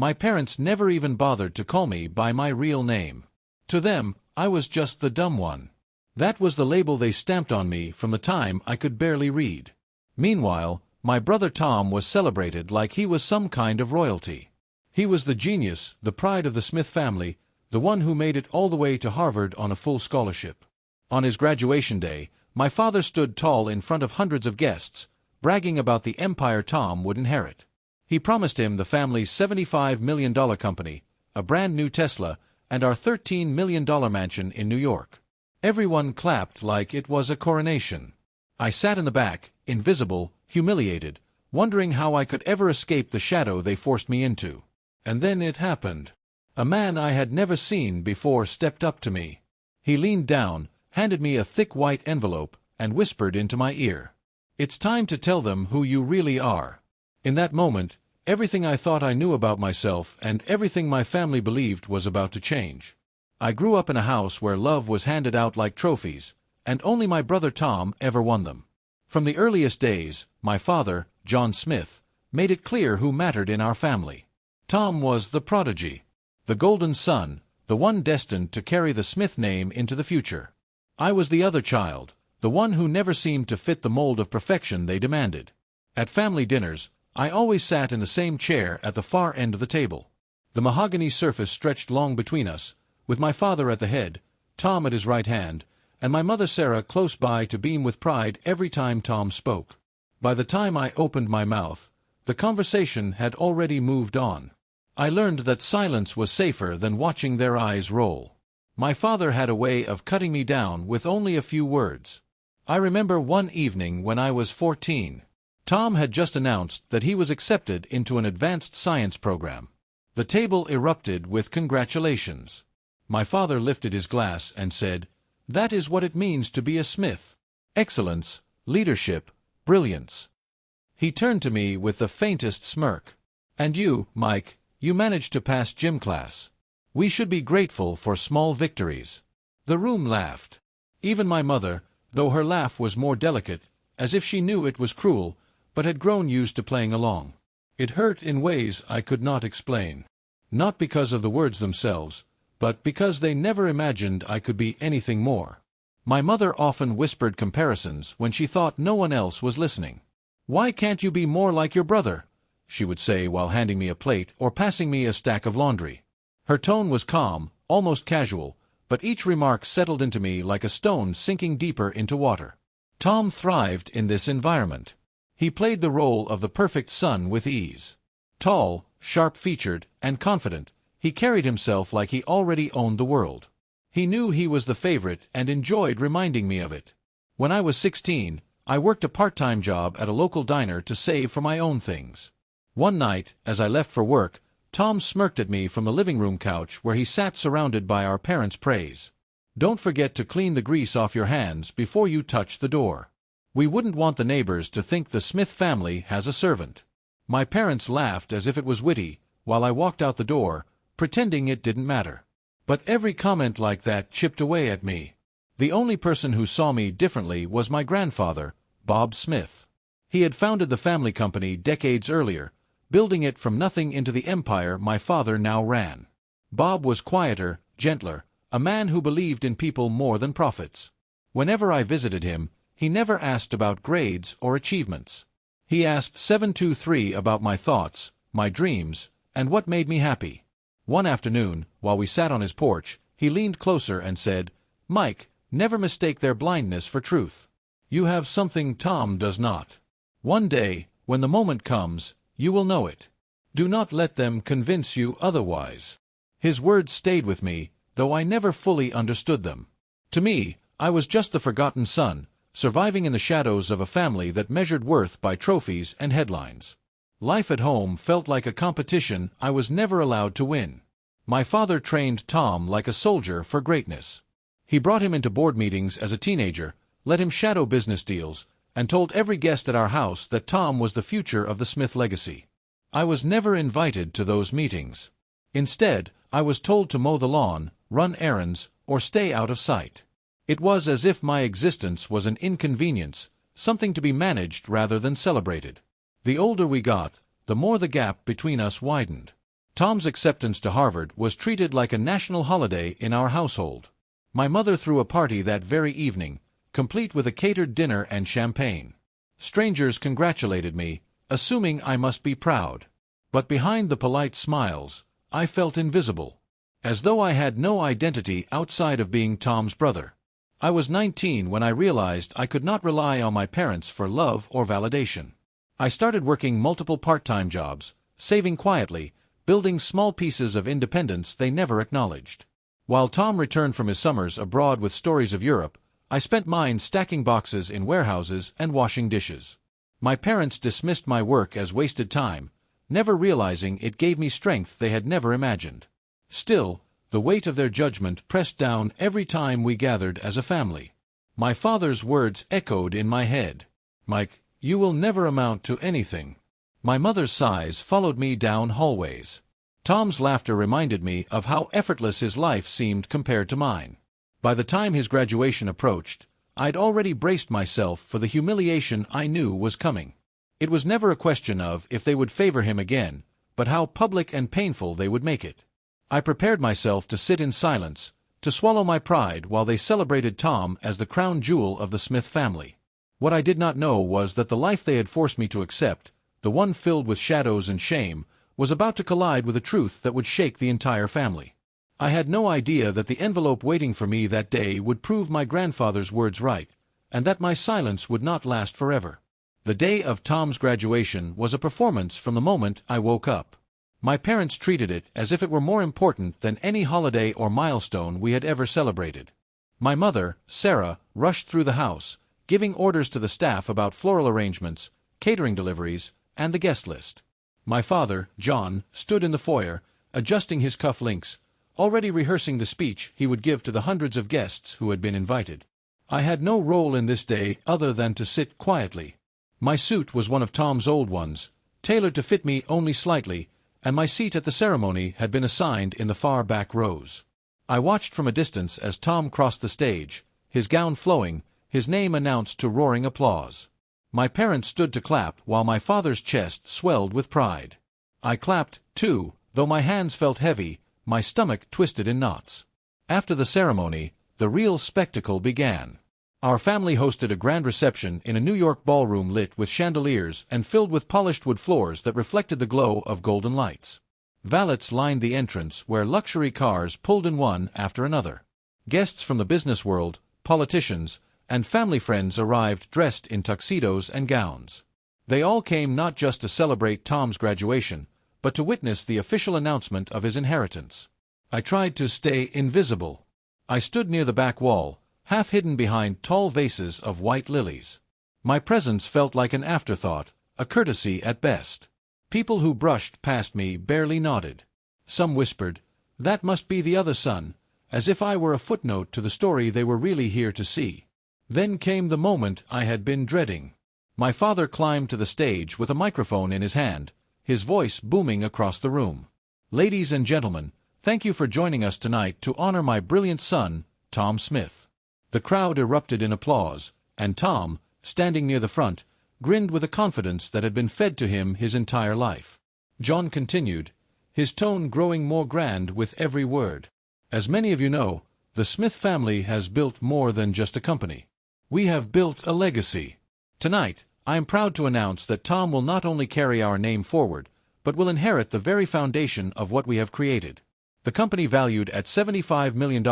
My parents never even bothered to call me by my real name. To them, I was just the dumb one. That was the label they stamped on me from the time I could barely read. Meanwhile, my brother Tom was celebrated like he was some kind of royalty. He was the genius, the pride of the Smith family, the one who made it all the way to Harvard on a full scholarship. On his graduation day, my father stood tall in front of hundreds of guests, bragging about the empire Tom would inherit. He promised him the family's $75 million company, a brand new Tesla, and our $13 million mansion in New York. Everyone clapped like it was a coronation. I sat in the back, invisible, humiliated, wondering how I could ever escape the shadow they forced me into. And then it happened. A man I had never seen before stepped up to me. He leaned down, handed me a thick white envelope, and whispered into my ear, "It's time to tell them who you really are." In that moment, everything I thought I knew about myself and everything my family believed was about to change. I grew up in a house where love was handed out like trophies, and only my brother Tom ever won them. From the earliest days, my father, John Smith, made it clear who mattered in our family. Tom was the prodigy, the golden son, the one destined to carry the Smith name into the future. I was the other child, the one who never seemed to fit the mold of perfection they demanded. At family dinners, I always sat in the same chair at the far end of the table. The mahogany surface stretched long between us, with my father at the head, Tom at his right hand, and my mother Sarah close by to beam with pride every time Tom spoke. By the time I opened my mouth, the conversation had already moved on. I learned that silence was safer than watching their eyes roll. My father had a way of cutting me down with only a few words. I remember one evening when I was 14. Tom had just announced that he was accepted into an advanced science program. The table erupted with congratulations. My father lifted his glass and said, "That is what it means to be a Smith. Excellence, leadership, brilliance." He turned to me with the faintest smirk. "And you, Mike, you managed to pass gym class. We should be grateful for small victories." The room laughed. Even my mother, though her laugh was more delicate, as if she knew it was cruel, but had grown used to playing along. It hurt in ways I could not explain. Not because of the words themselves, but because they never imagined I could be anything more. My mother often whispered comparisons when she thought no one else was listening. "Why can't you be more like your brother?" she would say while handing me a plate or passing me a stack of laundry. Her tone was calm, almost casual, but each remark settled into me like a stone sinking deeper into water. Tom thrived in this environment. He played the role of the perfect son with ease. Tall, sharp-featured, and confident, he carried himself like he already owned the world. He knew he was the favorite and enjoyed reminding me of it. When I was 16, I worked a part-time job at a local diner to save for my own things. One night, as I left for work, Tom smirked at me from the living room couch where he sat surrounded by our parents' praise. "Don't forget to clean the grease off your hands before you touch the door. We wouldn't want the neighbors to think the Smith family has a servant." My parents laughed as if it was witty, while I walked out the door, pretending it didn't matter. But every comment like that chipped away at me. The only person who saw me differently was my grandfather, Bob Smith. He had founded the family company decades earlier, building it from nothing into the empire my father now ran. Bob was quieter, gentler, a man who believed in people more than profits. Whenever I visited him, he never asked about grades or achievements. He asked 723 about my thoughts, my dreams, and what made me happy. One afternoon, while we sat on his porch, he leaned closer and said, "Mike, never mistake their blindness for truth. You have something Tom does not. One day, when the moment comes, you will know it. Do not let them convince you otherwise." His words stayed with me, though I never fully understood them. To me, I was just the forgotten son, surviving in the shadows of a family that measured worth by trophies and headlines. Life at home felt like a competition I was never allowed to win. My father trained Tom like a soldier for greatness. He brought him into board meetings as a teenager, let him shadow business deals, and told every guest at our house that Tom was the future of the Smith legacy. I was never invited to those meetings. Instead, I was told to mow the lawn, run errands, or stay out of sight. It was as if my existence was an inconvenience, something to be managed rather than celebrated. The older we got, the more the gap between us widened. Tom's acceptance to Harvard was treated like a national holiday in our household. My mother threw a party that very evening, complete with a catered dinner and champagne. Strangers congratulated me, assuming I must be proud. But behind the polite smiles, I felt invisible, as though I had no identity outside of being Tom's brother. I was 19 when I realized I could not rely on my parents for love or validation. I started working multiple part-time jobs, saving quietly, building small pieces of independence they never acknowledged. While Tom returned from his summers abroad with stories of Europe, I spent mine stacking boxes in warehouses and washing dishes. My parents dismissed my work as wasted time, never realizing it gave me strength they had never imagined. Still, the weight of their judgment pressed down every time we gathered as a family. My father's words echoed in my head. "Mike, you will never amount to anything." My mother's sighs followed me down hallways. Tom's laughter reminded me of how effortless his life seemed compared to mine. By the time his graduation approached, I'd already braced myself for the humiliation I knew was coming. It was never a question of if they would favor him again, but how public and painful they would make it. I prepared myself to sit in silence, to swallow my pride while they celebrated Tom as the crown jewel of the Smith family. What I did not know was that the life they had forced me to accept, the one filled with shadows and shame, was about to collide with a truth that would shake the entire family. I had no idea that the envelope waiting for me that day would prove my grandfather's words right, and that my silence would not last forever. The day of Tom's graduation was a performance from the moment I woke up. My parents treated it as if it were more important than any holiday or milestone we had ever celebrated. My mother, Sarah, rushed through the house, giving orders to the staff about floral arrangements, catering deliveries, and the guest list. My father, John, stood in the foyer, adjusting his cuff links, already rehearsing the speech he would give to the hundreds of guests who had been invited. I had no role in this day other than to sit quietly. My suit was one of Tom's old ones, tailored to fit me only slightly, and my seat at the ceremony had been assigned in the far back rows. I watched from a distance as Tom crossed the stage, his gown flowing, his name announced to roaring applause. My parents stood to clap while my father's chest swelled with pride. I clapped, too, though my hands felt heavy, my stomach twisted in knots. After the ceremony, the real spectacle began. Our family hosted a grand reception in a New York ballroom lit with chandeliers and filled with polished wood floors that reflected the glow of golden lights. Valets lined the entrance where luxury cars pulled in one after another. Guests from the business world, politicians, and family friends arrived dressed in tuxedos and gowns. They all came not just to celebrate Tom's graduation, but to witness the official announcement of his inheritance. I tried to stay invisible. I stood near the back wall, half hidden behind tall vases of white lilies. My presence felt like an afterthought, a courtesy at best. People who brushed past me barely nodded. Some whispered, "That must be the other son," as if I were a footnote to the story they were really here to see. Then came the moment I had been dreading. My father climbed to the stage with a microphone in his hand, his voice booming across the room. "Ladies and gentlemen, thank you for joining us tonight to honor my brilliant son, Tom Smith." The crowd erupted in applause, and Tom, standing near the front, grinned with a confidence that had been fed to him his entire life. John continued, his tone growing more grand with every word. "As many of you know, the Smith family has built more than just a company. We have built a legacy. Tonight, I am proud to announce that Tom will not only carry our name forward, but will inherit the very foundation of what we have created. The company valued at $75 million,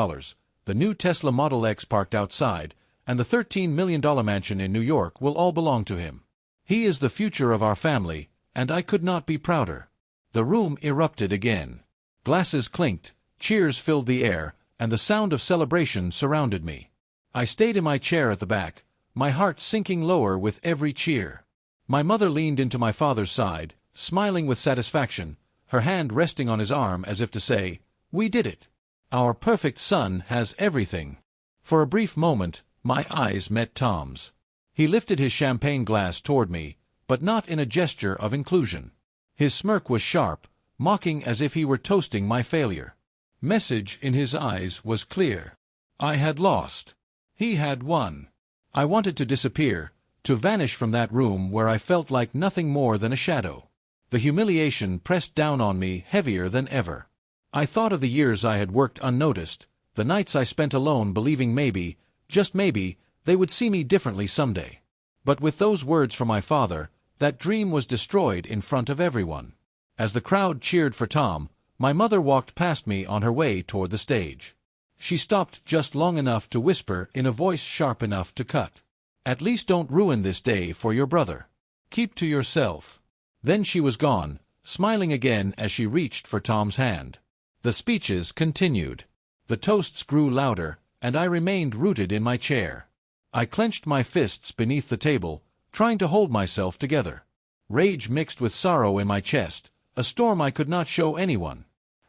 the new Tesla Model X parked outside, and the $13 million mansion in New York will all belong to him. He is the future of our family, and I could not be prouder." The room erupted again. Glasses clinked, cheers filled the air, and the sound of celebration surrounded me. I stayed in my chair at the back, my heart sinking lower with every cheer. My mother leaned into my father's side, smiling with satisfaction, her hand resting on his arm as if to say, "We did it. Our perfect son has everything." For a brief moment, my eyes met Tom's. He lifted his champagne glass toward me, but not in a gesture of inclusion. His smirk was sharp, mocking as if he were toasting my failure. Message in his eyes was clear. I had lost. He had won. I wanted to disappear, to vanish from that room where I felt like nothing more than a shadow. The humiliation pressed down on me heavier than ever. I thought of the years I had worked unnoticed, the nights I spent alone believing maybe, just maybe, they would see me differently someday. But with those words from my father, that dream was destroyed in front of everyone. As the crowd cheered for Tom, my mother walked past me on her way toward the stage. She stopped just long enough to whisper in a voice sharp enough to cut. "At least don't ruin this day for your brother. Keep to yourself." Then she was gone, smiling again as she reached for Tom's hand. The speeches continued. The toasts grew louder, and I remained rooted in my chair. I clenched my fists beneath the table, trying to hold myself together. Rage mixed with sorrow in my chest, a storm I could not show anyone.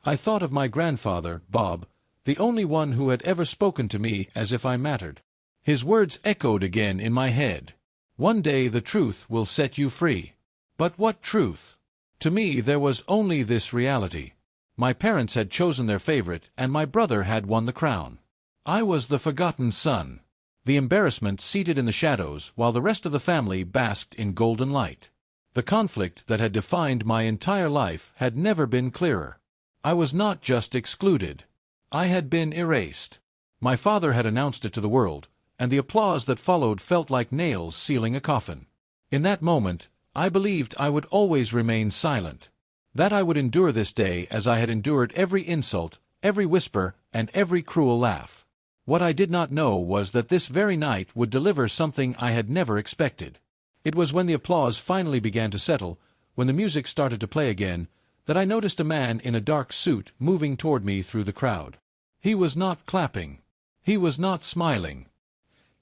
I thought of my grandfather, Bob, the only one who had ever spoken to me as if I mattered. His words echoed again in my head. "One day the truth will set you free." But what truth? To me there was only this reality. My parents had chosen their favorite, and my brother had won the crown. I was the forgotten son. The embarrassment seated in the shadows while the rest of the family basked in golden light. The conflict that had defined my entire life had never been clearer. I was not just excluded. I had been erased. My father had announced it to the world, and the applause that followed felt like nails sealing a coffin. In that moment, I believed I would always remain silent. That I would endure this day as I had endured every insult, every whisper, and every cruel laugh. What I did not know was that this very night would deliver something I had never expected. It was when the applause finally began to settle, when the music started to play again, that I noticed a man in a dark suit moving toward me through the crowd. He was not clapping. He was not smiling.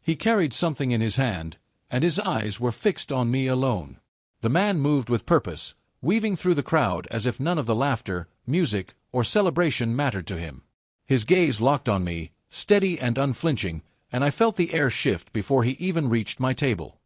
He carried something in his hand, and his eyes were fixed on me alone. The man moved with purpose, weaving through the crowd as if none of the laughter, music, or celebration mattered to him. His gaze locked on me, steady and unflinching, and I felt the air shift before he even reached my table.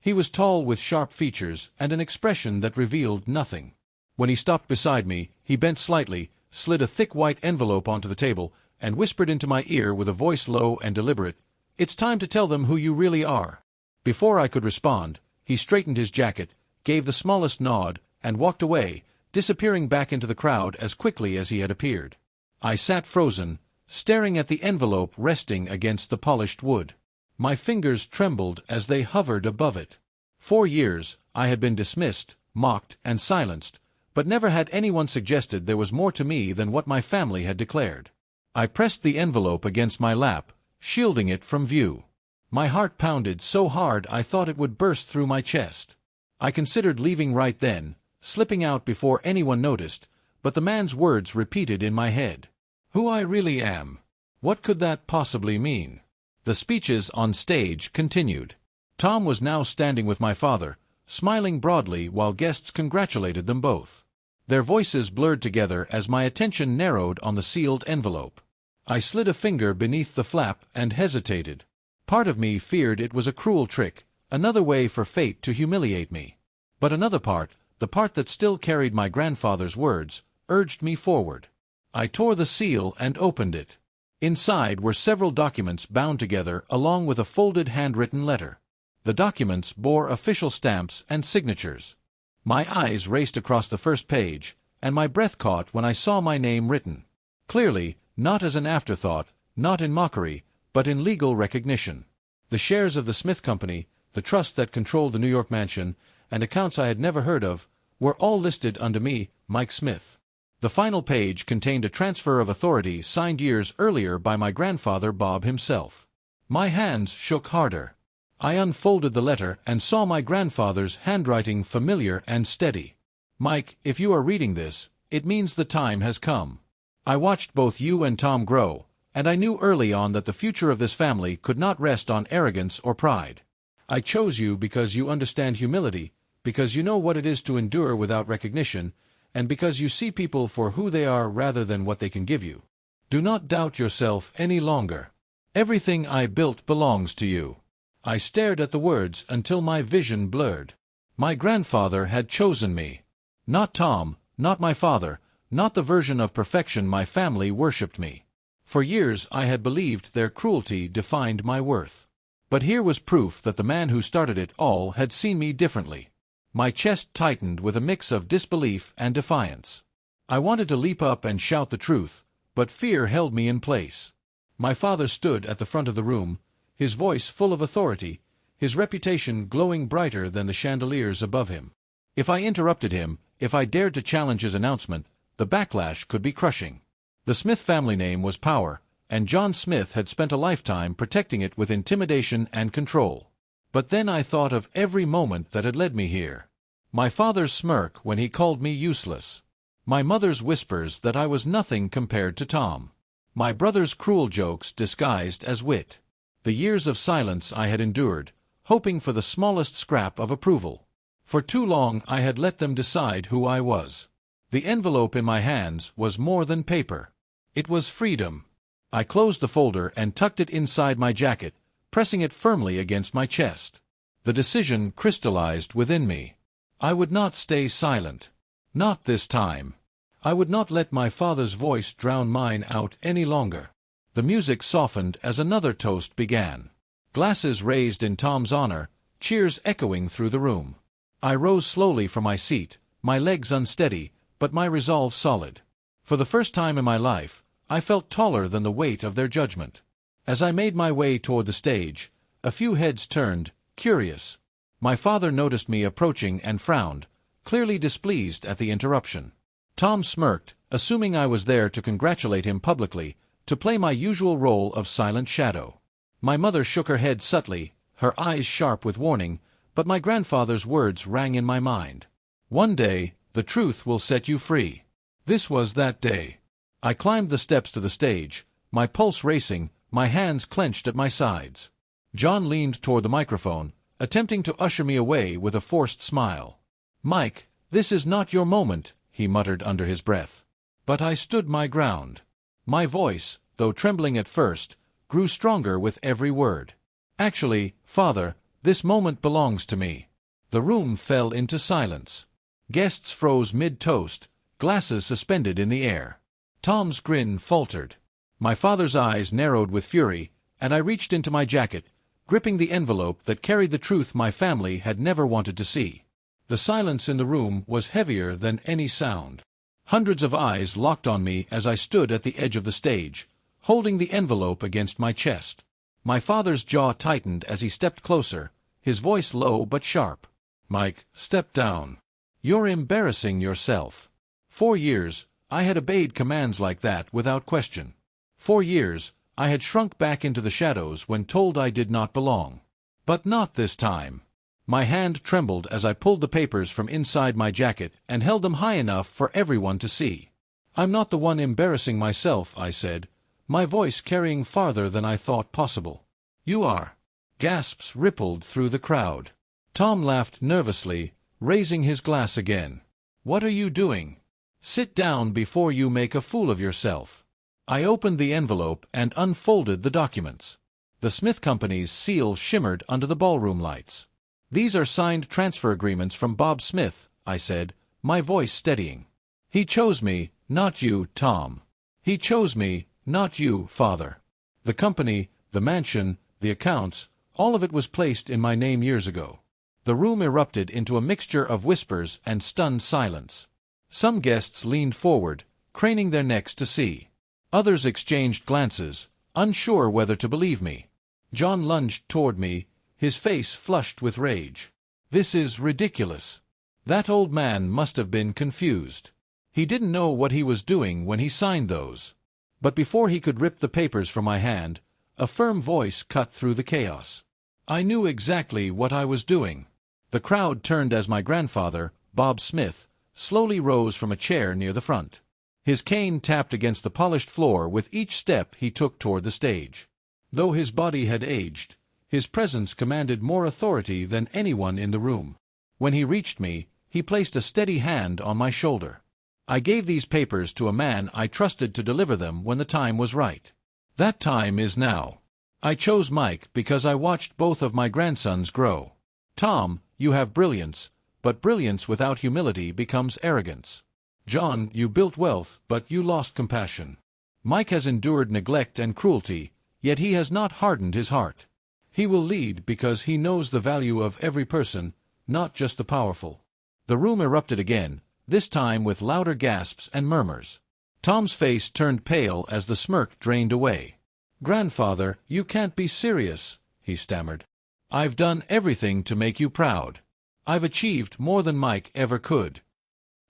He was tall with sharp features and an expression that revealed nothing. When he stopped beside me, he bent slightly, slid a thick white envelope onto the table, and whispered into my ear with a voice low and deliberate, "It's time to tell them who you really are." Before I could respond, he straightened his jacket, gave the smallest nod, and walked away, disappearing back into the crowd as quickly as he had appeared. I sat frozen, staring at the envelope resting against the polished wood. My fingers trembled as they hovered above it. 4 years, I had been dismissed, mocked, and silenced, but never had anyone suggested there was more to me than what my family had declared. I pressed the envelope against my lap, shielding it from view. My heart pounded so hard I thought it would burst through my chest. I considered leaving right then, slipping out before anyone noticed, but the man's words repeated in my head. Who I really am. What could that possibly mean? The speeches on stage continued. Tom was now standing with my father, smiling broadly while guests congratulated them both. Their voices blurred together as my attention narrowed on the sealed envelope. I slid a finger beneath the flap and hesitated. Part of me feared it was a cruel trick, another way for fate to humiliate me. But another part, the part that still carried my grandfather's words, urged me forward. I tore the seal and opened it. Inside were several documents bound together along with a folded handwritten letter. The documents bore official stamps and signatures. My eyes raced across the first page, and my breath caught when I saw my name written. Clearly, not as an afterthought, not in mockery, but in legal recognition. The shares of the Smith Company, the trust that controlled the New York mansion, and accounts I had never heard of, were all listed under me, Mike Smith. The final page contained a transfer of authority signed years earlier by my grandfather Bob himself. My hands shook harder. I unfolded the letter and saw my grandfather's handwriting familiar and steady. Mike, if you are reading this, it means the time has come. I watched both you and Tom grow, and I knew early on that the future of this family could not rest on arrogance or pride. I chose you because you understand humility, because you know what it is to endure without recognition, and because you see people for who they are rather than what they can give you. Do not doubt yourself any longer. Everything I built belongs to you. I stared at the words until my vision blurred. My grandfather had chosen me. Not Tom, not my father, not the version of perfection my family worshipped me. For years I had believed their cruelty defined my worth. But here was proof that the man who started it all had seen me differently. My chest tightened with a mix of disbelief and defiance. I wanted to leap up and shout the truth, but fear held me in place. My father stood at the front of the room, his voice full of authority, his reputation glowing brighter than the chandeliers above him. If I interrupted him, if I dared to challenge his announcement, the backlash could be crushing. The Smith family name was power, and John Smith had spent a lifetime protecting it with intimidation and control. But then I thought of every moment that had led me here. My father's smirk when he called me useless. My mother's whispers that I was nothing compared to Tom. My brother's cruel jokes disguised as wit. The years of silence I had endured, hoping for the smallest scrap of approval. For too long I had let them decide who I was. The envelope in my hands was more than paper. It was freedom. I closed the folder and tucked it inside my jacket, pressing it firmly against my chest. The decision crystallized within me. I would not stay silent. Not this time. I would not let my father's voice drown mine out any longer. The music softened as another toast began. Glasses raised in Tom's honor, cheers echoing through the room. I rose slowly from my seat, my legs unsteady, but my resolve solid. For the first time in my life, I felt taller than the weight of their judgment. As I made my way toward the stage, a few heads turned, curious. My father noticed me approaching and frowned, clearly displeased at the interruption. Tom smirked, assuming I was there to congratulate him publicly, to play my usual role of silent shadow. My mother shook her head subtly, her eyes sharp with warning, but my grandfather's words rang in my mind. One day, the truth will set you free. This was that day. I climbed the steps to the stage, my pulse racing, my hands clenched at my sides. John leaned toward the microphone, attempting to usher me away with a forced smile. "Mike, this is not your moment," he muttered under his breath. But I stood my ground. My voice, though trembling at first, grew stronger with every word. "Actually, Father, this moment belongs to me." The room fell into silence. Guests froze mid-toast, glasses suspended in the air. Tom's grin faltered. My father's eyes narrowed with fury, and I reached into my jacket, gripping the envelope that carried the truth my family had never wanted to see. The silence in the room was heavier than any sound. Hundreds of eyes locked on me as I stood at the edge of the stage, holding the envelope against my chest. My father's jaw tightened as he stepped closer, his voice low but sharp. "Mike, step down. You're embarrassing yourself." 4 years, I had obeyed commands like that without question. 4 years, I had shrunk back into the shadows when told I did not belong. But not this time. My hand trembled as I pulled the papers from inside my jacket and held them high enough for everyone to see. "I'm not the one embarrassing myself," I said, my voice carrying farther than I thought possible. "You are." Gasps rippled through the crowd. Tom laughed nervously, raising his glass again. "What are you doing? Sit down before you make a fool of yourself." I opened the envelope and unfolded the documents. The Smith Company's seal shimmered under the ballroom lights. "These are signed transfer agreements from Bob Smith," I said, my voice steadying. "He chose me, not you, Tom. He chose me, not you, Father. The company, the mansion, the accounts, all of it was placed in my name years ago." The room erupted into a mixture of whispers and stunned silence. Some guests leaned forward, craning their necks to see. Others exchanged glances, unsure whether to believe me. John lunged toward me, his face flushed with rage. "This is ridiculous." That old man must have been confused. He didn't know what he was doing when he signed those. But before he could rip the papers from my hand, a firm voice cut through the chaos. I knew exactly what I was doing. The crowd turned as my grandfather, Bob Smith, slowly rose from a chair near the front. His cane tapped against the polished floor with each step he took toward the stage. Though his body had aged, his presence commanded more authority than anyone in the room. When he reached me, he placed a steady hand on my shoulder. "I gave these papers to a man I trusted to deliver them when the time was right. That time is now. I chose Mike because I watched both of my grandsons grow. Tom, you have brilliance, but brilliance without humility becomes arrogance. John, you built wealth, but you lost compassion. Mike has endured neglect and cruelty, yet he has not hardened his heart. He will lead because he knows the value of every person, not just the powerful." The room erupted again, this time with louder gasps and murmurs. Tom's face turned pale as the smirk drained away. "Grandfather, you can't be serious," he stammered. "I've done everything to make you proud. I've achieved more than Mike ever could."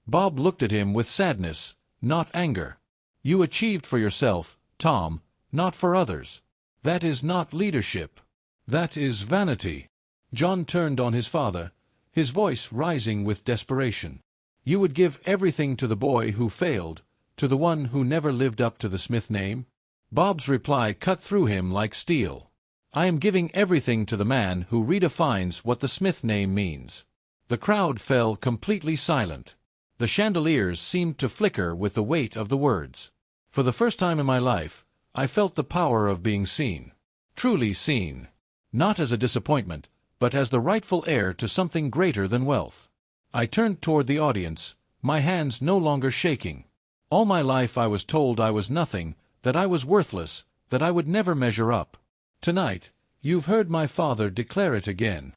Bob looked at him with sadness, not anger. "You achieved for yourself, Tom, not for others. That is not leadership. That is vanity." John turned on his father, his voice rising with desperation. "You would give everything to the boy who failed, to the one who never lived up to the Smith name?" Bob's reply cut through him like steel. "I am giving everything to the man who redefines what the Smith name means." The crowd fell completely silent. The chandeliers seemed to flicker with the weight of the words. For the first time in my life, I felt the power of being seen. Truly seen. Not as a disappointment, but as the rightful heir to something greater than wealth. I turned toward the audience, my hands no longer shaking. All my life I was told I was nothing, that I was worthless, that I would never measure up. Tonight, you've heard my father declare it again.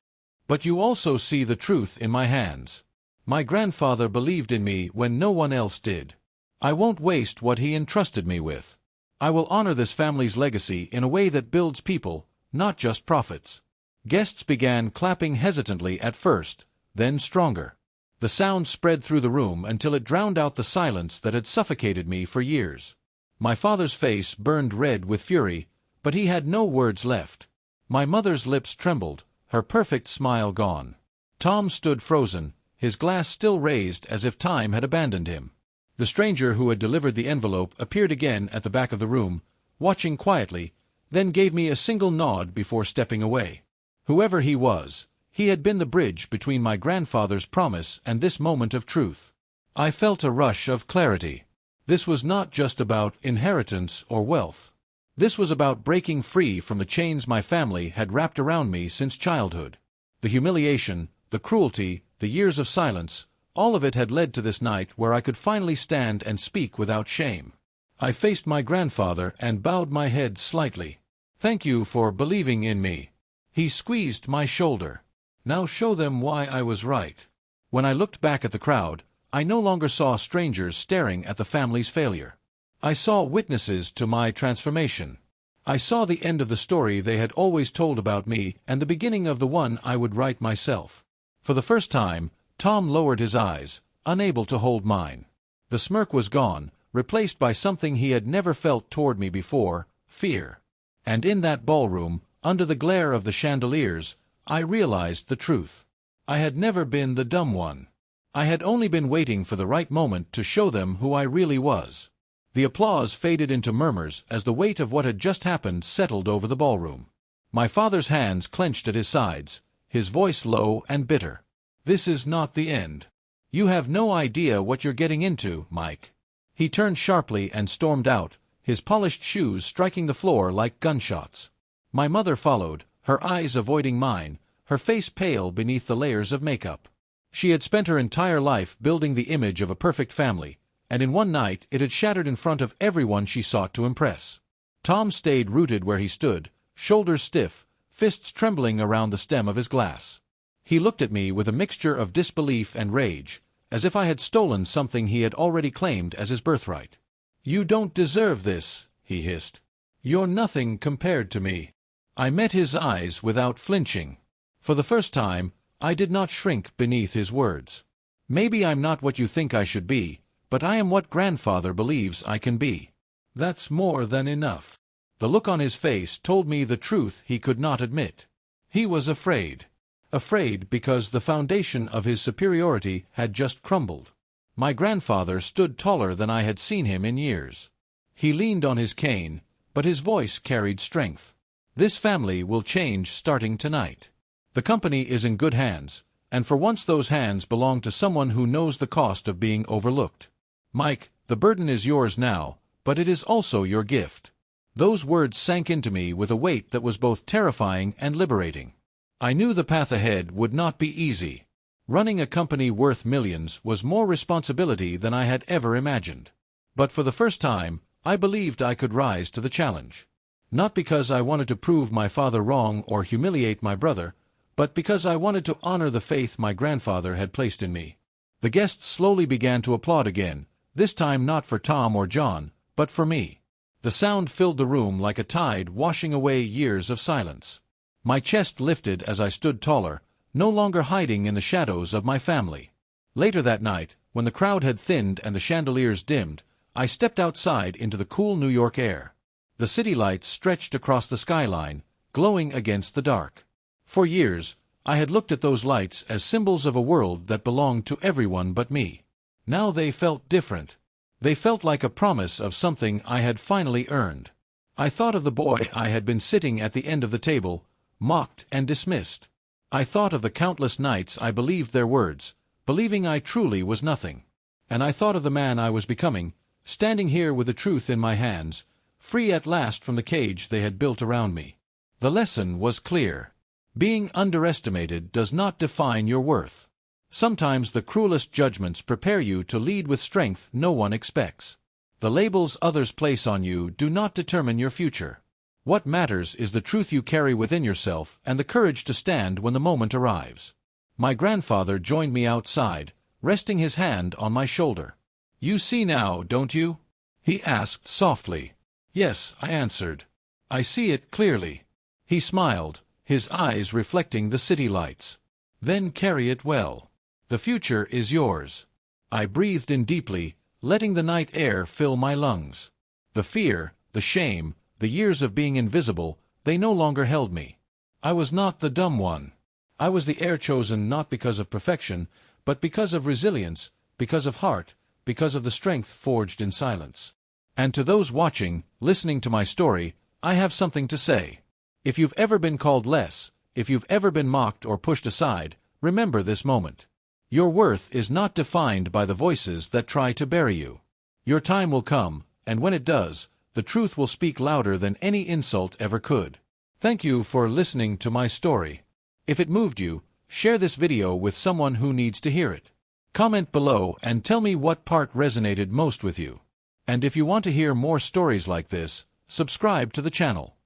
But you also see the truth in my hands. My grandfather believed in me when no one else did. I won't waste what he entrusted me with. I will honor this family's legacy in a way that builds people, not just profits. Guests began clapping hesitantly at first, then stronger. The sound spread through the room until it drowned out the silence that had suffocated me for years. My father's face burned red with fury, but he had no words left. My mother's lips trembled, her perfect smile gone. Tom stood frozen, his glass still raised as if time had abandoned him. The stranger who had delivered the envelope appeared again at the back of the room, watching quietly, then gave me a single nod before stepping away. Whoever he was, he had been the bridge between my grandfather's promise and this moment of truth. I felt a rush of clarity. This was not just about inheritance or wealth. This was about breaking free from the chains my family had wrapped around me since childhood. The humiliation, the cruelty, the years of silence, all of it had led to this night where I could finally stand and speak without shame. I faced my grandfather and bowed my head slightly. "Thank you for believing in me." He squeezed my shoulder. "Now show them why I was right." When I looked back at the crowd, I no longer saw strangers staring at the family's failure. I saw witnesses to my transformation. I saw the end of the story they had always told about me and the beginning of the one I would write myself. For the first time, Tom lowered his eyes, unable to hold mine. The smirk was gone, replaced by something he had never felt toward me before, fear. And in that ballroom, under the glare of the chandeliers, I realized the truth. I had never been the dumb one. I had only been waiting for the right moment to show them who I really was. The applause faded into murmurs as the weight of what had just happened settled over the ballroom. My father's hands clenched at his sides, his voice low and bitter. "This is not the end. You have no idea what you're getting into, Mike." He turned sharply and stormed out, his polished shoes striking the floor like gunshots. My mother followed, her eyes avoiding mine, her face pale beneath the layers of makeup. She had spent her entire life building the image of a perfect family, and in one night it had shattered in front of everyone she sought to impress. Tom stayed rooted where he stood, shoulders stiff, fists trembling around the stem of his glass. He looked at me with a mixture of disbelief and rage, as if I had stolen something he had already claimed as his birthright. "You don't deserve this," he hissed. "You're nothing compared to me." I met his eyes without flinching. For the first time, I did not shrink beneath his words. "Maybe I'm not what you think I should be, but I am what grandfather believes I can be. That's more than enough." The look on his face told me the truth he could not admit. He was afraid. Afraid because the foundation of his superiority had just crumbled. My grandfather stood taller than I had seen him in years. He leaned on his cane, but his voice carried strength. "This family will change starting tonight. The company is in good hands, and for once those hands belong to someone who knows the cost of being overlooked. Mike, the burden is yours now, but it is also your gift." Those words sank into me with a weight that was both terrifying and liberating. I knew the path ahead would not be easy. Running a company worth millions was more responsibility than I had ever imagined. But for the first time, I believed I could rise to the challenge. Not because I wanted to prove my father wrong or humiliate my brother, but because I wanted to honor the faith my grandfather had placed in me. The guests slowly began to applaud again, this time not for Tom or John, but for me. The sound filled the room like a tide washing away years of silence. My chest lifted as I stood taller, no longer hiding in the shadows of my family. Later that night, when the crowd had thinned and the chandeliers dimmed, I stepped outside into the cool New York air. The city lights stretched across the skyline, glowing against the dark. For years, I had looked at those lights as symbols of a world that belonged to everyone but me. Now they felt different. They felt like a promise of something I had finally earned. I thought of the boy I had been sitting at the end of the table, mocked and dismissed. I thought of the countless nights I believed their words, believing I truly was nothing. And I thought of the man I was becoming, standing here with the truth in my hands, free at last from the cage they had built around me. The lesson was clear. Being underestimated does not define your worth. Sometimes the cruelest judgments prepare you to lead with strength no one expects. The labels others place on you do not determine your future. What matters is the truth you carry within yourself and the courage to stand when the moment arrives. My grandfather joined me outside, resting his hand on my shoulder. "You see now, don't you?" he asked softly. "Yes," I answered. "I see it clearly." He smiled, his eyes reflecting the city lights. "Then carry it well. The future is yours." I breathed in deeply, letting the night air fill my lungs. The fear, the shame, the years of being invisible, they no longer held me. I was not the dumb one. I was the heir chosen not because of perfection, but because of resilience, because of heart, because of the strength forged in silence. And to those watching, listening to my story, I have something to say. If you've ever been called less, if you've ever been mocked or pushed aside, remember this moment. Your worth is not defined by the voices that try to bury you. Your time will come, and when it does, the truth will speak louder than any insult ever could. Thank you for listening to my story. If it moved you, share this video with someone who needs to hear it. Comment below and tell me what part resonated most with you. And if you want to hear more stories like this, subscribe to the channel.